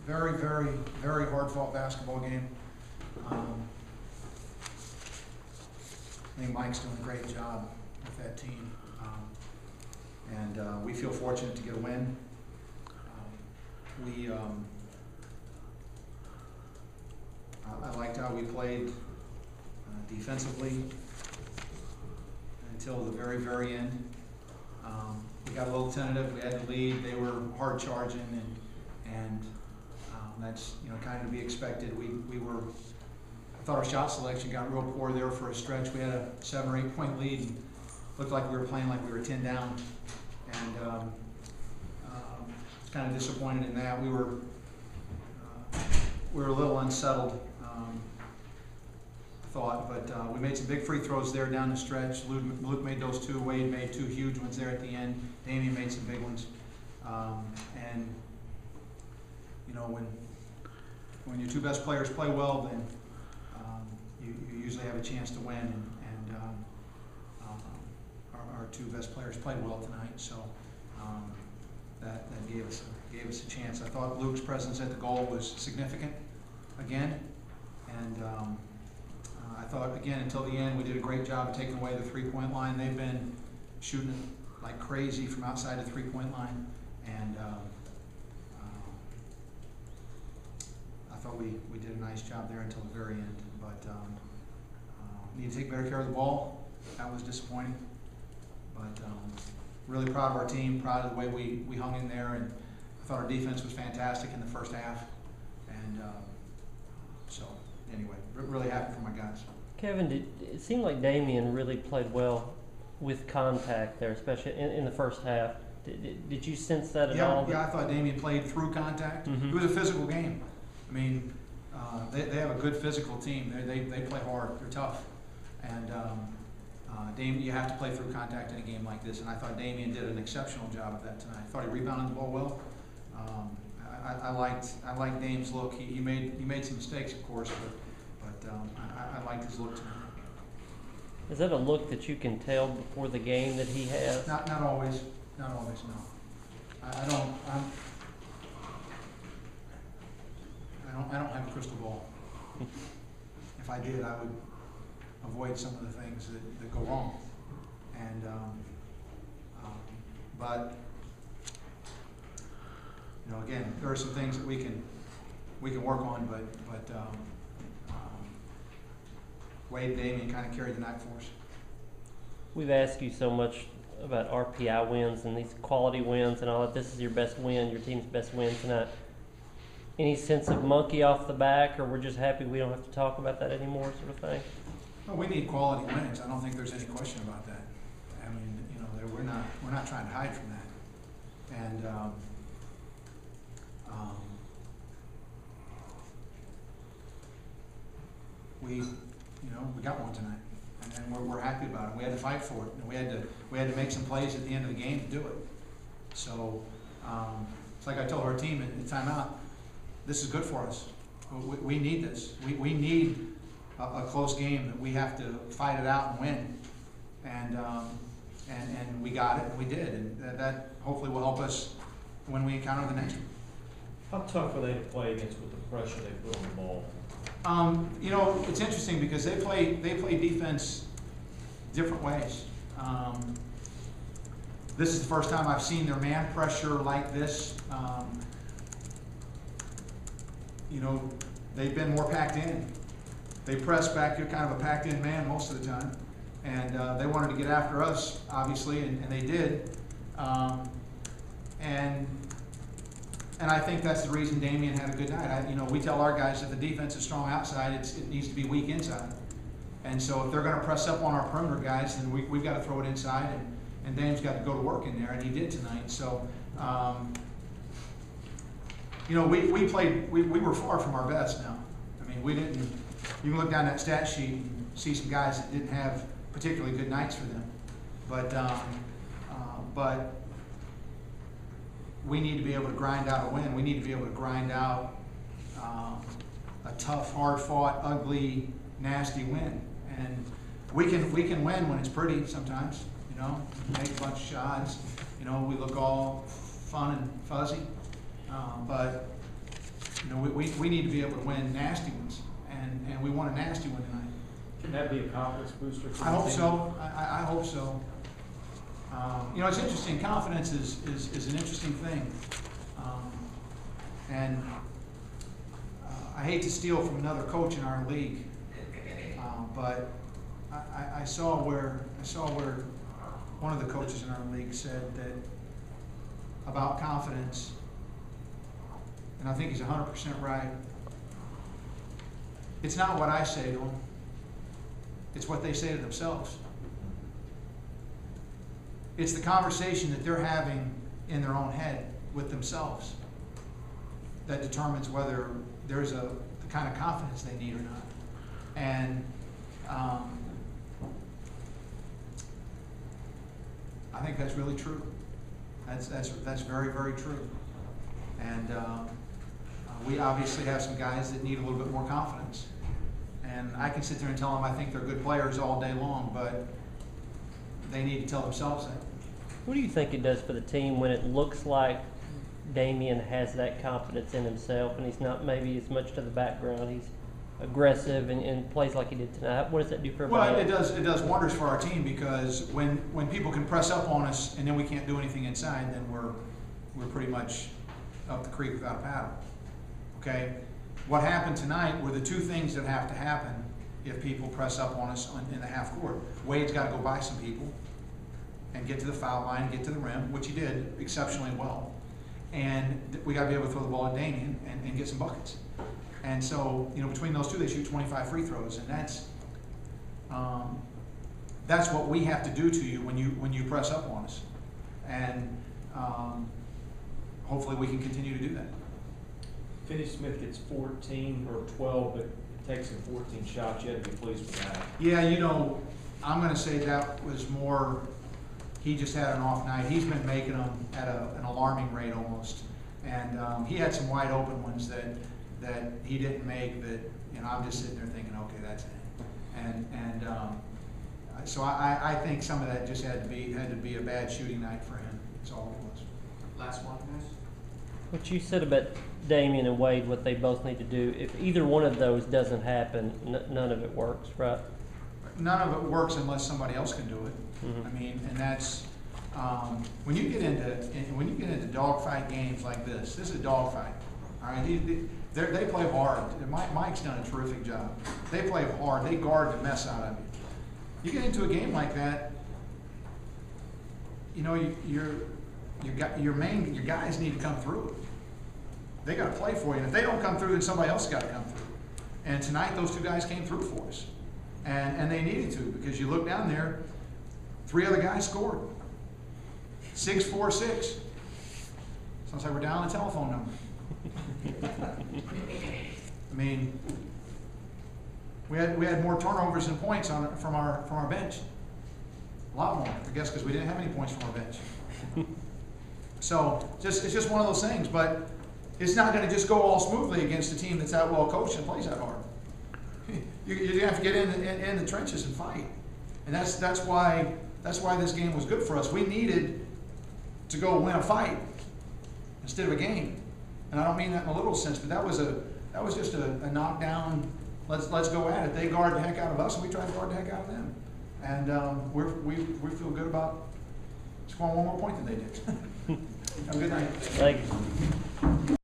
very, very, very hard-fought basketball game. I think Mike's doing a great job with that team. And we feel fortunate to get a win. I liked how we played defensively until the very, very end. We got a little tentative. We had the lead. They were hard charging, and that's kind of to be expected. I thought our shot selection got real poor there for a stretch. We had a 7 or 8 point lead, and looked like we were playing like we were 10 down, and kind of disappointed in that. We were a little unsettled, I thought, but we made some big free throws there down the stretch. Luke made those 2. Wade made 2 huge ones there at the end. Damian made some big ones, and when your 2 best players play well, then you usually have a chance to win. And our 2 best players played well tonight, so that gave us a chance. I thought Luke's presence at the goal was significant again, and I thought again until the end we did a great job of taking away the 3-point line. They've been shooting it like crazy from outside the 3-point line, and I thought we did a nice job there until the very end. But need to take better care of the ball. That was disappointing. But really proud of our team, proud of the way we hung in there, and I thought our defense was fantastic in the first half. And so anyway, really happy for my guys. Kevin, it seemed like Damian really played well with contact there, especially in the first half. Did you sense that at all? Yeah, I thought Damian played through contact. Mm-hmm. It was a physical game. I mean, they have a good physical team. They play hard. They're tough. And Damian, you have to play through contact in a game like this, and I thought Damian did an exceptional job of that tonight. I thought he rebounded the ball well. I liked Dame's look. He made some mistakes, of course, but I liked his look tonight. Is that a look that you can tell before the game that he has? Not always. Not always. No. I don't have a crystal ball. If I did, I would avoid some of the things that go wrong. And but again, there are some things that we can work on. But Wade and Damian kind of carried the night for us. We've asked you so much about RPI wins and these quality wins and all that. This is your best win, your team's best win tonight. Any sense of monkey off the back, or we're just happy we don't have to talk about that anymore, sort of thing? No, we need quality wins. I don't think there's any question about that. I mean, we're not trying to hide from that. And we got one tonight, and we're happy about it. We had to fight for it, and we had to make some plays at the end of the game to do it. So it's like I told our team at the timeout, this is good for us. We need this. We need a close game that we have to fight it out and win. And we got it, and we did, and that hopefully will help us when we encounter the next one. How tough are they to play against with the pressure they put on the ball? It's interesting because they play defense different ways. This is the first time I've seen their man pressure like this. They've been more packed in. They press back. You're kind of a packed in man most of the time. And they wanted to get after us, obviously, and they did. And I think that's the reason Damian had a good night. We tell our guys if the defense is strong outside, it needs to be weak inside. And so if they're going to press up on our perimeter guys, then we've got to throw it inside, and Dame's got to go to work in there, and he did tonight. So, we were far from our best now. I mean, we didn't. You can look down that stat sheet and see some guys that didn't have particularly good nights for them, but we need to be able to grind out a win. We need to be able to grind out a tough, hard-fought, ugly, nasty win. And we can win when it's pretty sometimes. Make a bunch of shots. We look all fun and fuzzy. But we need to be able to win nasty ones, and we won a nasty one tonight. Can that be a confidence booster for the I hope team? so. I hope so. It's interesting. Confidence is an interesting thing. And I hate to steal from another coach in our league, but I saw where one of the coaches in our league said that about confidence, and I think he's 100% right. It's not what I say to them. It's what they say to themselves. It's the conversation that they're having in their own head with themselves that determines whether there's the kind of confidence they need or not. And I think that's really true. That's very, very true. And we obviously have some guys that need a little bit more confidence. And I can sit there and tell them I think they're good players all day long, but they need to tell themselves that. What do you think it does for the team when it looks like Damian has that confidence in himself and he's not maybe as much to the background? He's aggressive and plays like he did tonight. What does that do for everybody else? It does wonders for our team, because when people can press up on us and then we can't do anything inside, then we're pretty much up the creek without a paddle. Okay? What happened tonight were the two things that have to happen if people press up on us in the half court. Wade's got to go by some people and get to the foul line, get to the rim, which he did exceptionally well. And we got to be able to throw the ball at Damian and get some buckets. And so, between those two, they shoot 25 free throws, and that's what we have to do to you when you press up on us. And hopefully we can continue to do that. Finney-Smith gets 14 or 12, but it takes him 14 shots. You had to be pleased with that. Yeah, I'm going to say that was more, he just had an off night. He's been making them at an alarming rate almost. And he had some wide open ones that he didn't make that, I'm just sitting there thinking, okay, that's it. And so I think some of that just had to be a bad shooting night for him. That's all it was. Last one, guys. What you said about Damian and Wade, what they both need to do, if either one of those doesn't happen, none of it works, right? None of it works unless somebody else can do it. Mm-hmm. I mean, and that's when you get into dogfight games like this. This is a dogfight. All right, they play hard. Mike's done a terrific job. They play hard. They guard the mess out of you. You get into a game like that, your guys need to come through. They got to play for you, and if they don't come through, then somebody else has got to come through. And tonight, those two guys came through for us, and they needed to, because you look down there, 3 other guys scored. 6-4-6. Sounds like we're down the telephone number. I mean, we had more turnovers than points from our bench. A lot more, I guess, because we didn't have any points from our bench. So it's just one of those things, but it's not going to just go all smoothly against a team that's that well coached and plays that hard. You have to get in the trenches and fight, and that's why this game was good for us. We needed to go win a fight instead of a game, and I don't mean that in a literal sense, but that was just a knockdown. Let's go at it. They guard the heck out of us, and we try to guard the heck out of them, and we feel good about scoring one more point than they did. Have a good night. Thank you.